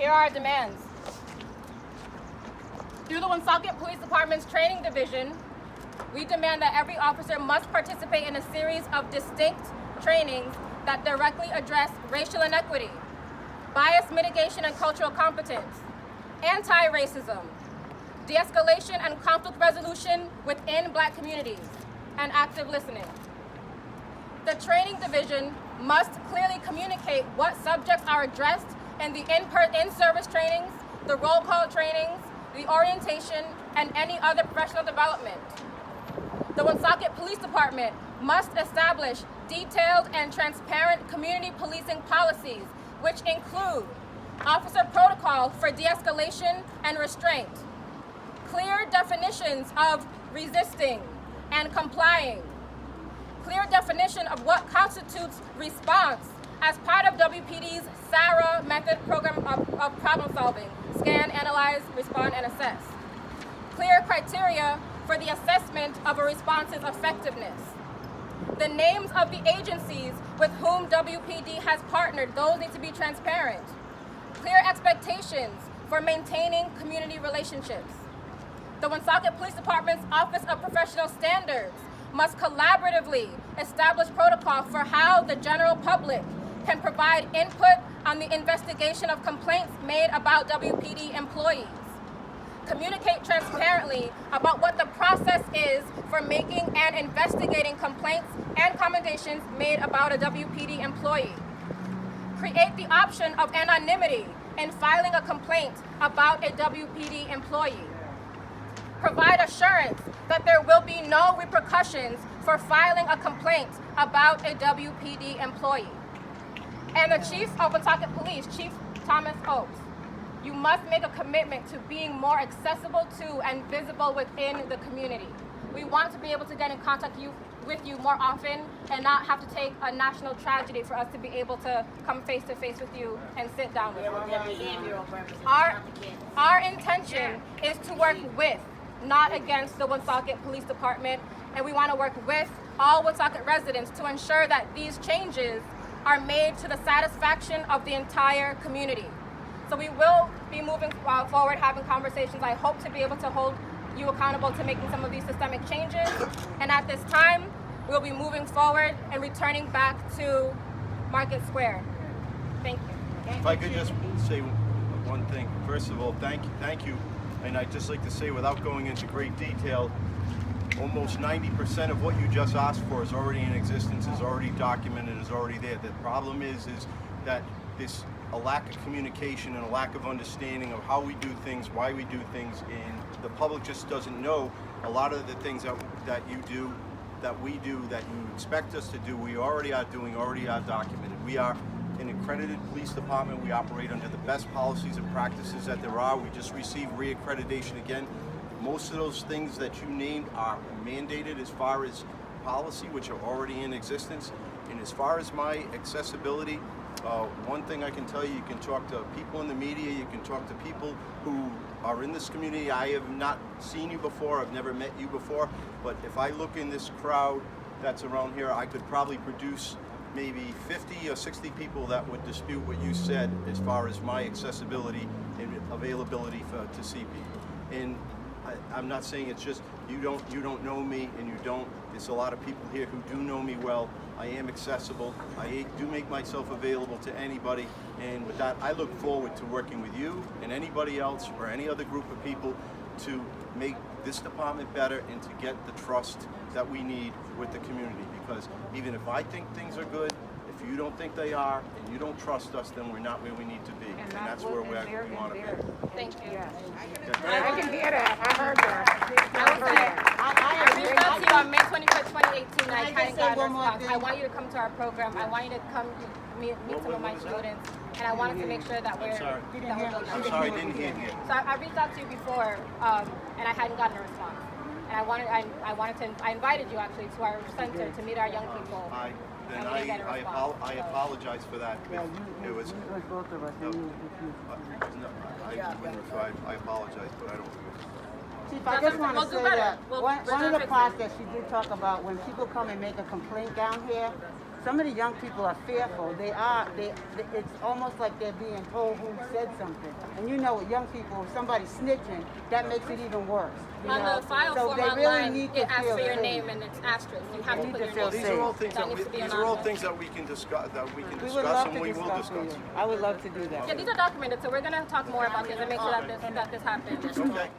Here are our demands. Through the Woonsocket Police Department's training division, we demand that every officer must participate in a series of distinct trainings that directly address racial inequity, bias mitigation and cultural competence, anti-racism, de-escalation and conflict resolution within Black communities, and active listening. The training division must clearly communicate what subjects are addressed in the in-service trainings, the roll call trainings, the orientation, and any other professional development. The Woonsocket Police Department must establish detailed and transparent community policing policies, which include officer protocol for de-escalation and restraint, clear definitions of resisting and complying, clear definition of what constitutes response as part of WPD's SARA method program of problem solving, scan, analyze, respond, and assess, clear criteria for the assessment of a response's effectiveness, the names of the agencies with whom WPD has partnered, those need to be transparent, clear expectations for maintaining community relationships. The Woonsocket Police Department's Office of Professional Standards must collaboratively establish protocol for how the general public can provide input on the investigation of complaints made about WPD employees. Communicate transparently about what the process is for making and investigating complaints and commendations made about a WPD employee. Create the option of anonymity in filing a complaint about a WPD employee. Provide assurance that there will be no repercussions for filing a complaint about a WPD employee. And the Chief of Woonsocket Police, Chief Thomas Oates, you must make a commitment to being more accessible to and visible within the community. We want to be able to get in contact with you more often and not have to take a national tragedy for us to be able to come face to face with you and sit down with you. Our intention is to work with, not against the Woonsocket Police Department, and we want to work with all Woonsocket residents to ensure that these changes are made to the satisfaction of the entire community. So we will be moving forward, having conversations. I hope to be able to hold you accountable to making some of these systemic changes. And at this time, we'll be moving forward and returning back to Market Square. Thank you. If I could just say one thing. First of all, thank you. And I'd just like to say, without going into great detail, almost 90% of what you just asked for is already in existence, is already documented, is already there. The problem is that this a lack of communication and a lack of understanding of how we do things, why we do things, and the public just doesn't know a lot of the things that you do, that we do, that you expect us to do, we already are doing, already are documented. We are an accredited police department. We operate under the best policies and practices that there are. We just received reaccreditation again. Most of those things that you named are mandated as far as policy, which are already in existence. And as far as my accessibility, one thing I can tell you can talk to people in the media, you can talk to people who are in this community. I have not seen you before, I've never met you before, but if I look in this crowd that's around here, I could probably produce maybe 50 or 60 people that would dispute what you said as far as my accessibility and availability to see people. And I'm not saying it's just you don't know me, and you don't. There's a lot of people here who do know me well. I am accessible. I do make myself available to anybody, and with that, I look forward to working with you and anybody else or any other group of people to make this department better and to get the trust that we need with the community. Because even if I think things are good, if you don't think they are and you don't trust us, then we're not where we need to be, and that's where we want to be. Thank you. I can hear that. I heard that. I reached out to you on May 25th, 2018, and I hadn't gotten a response. I want you to come to our program. I want you to come meet some of my students, and I wanted to make sure that we're building. I'm sorry, I didn't hear you. So I reached out to you before, and I hadn't gotten a response. And I invited you actually to our center to meet our young people. I apologize for that. It was. I apologize, but I don't. Chief, I just want to say that one of the parts that she did talk about, when people come and make a complaint down here, some of the young people are fearful. It's almost like they're being told who said something. And you know, with young people, if somebody's snitching, that makes it even worse. On the file so form they really online, need to it asks feel for your safe. name and it's asterisk. You have to need put to your feel name. These are all things That needs to be these are all anonymous. things that we can discuss We would love and to we will discuss with discuss. you. I would love to do that. Yeah, these are documented, so we're gonna talk more about this and make sure that this happens. Okay.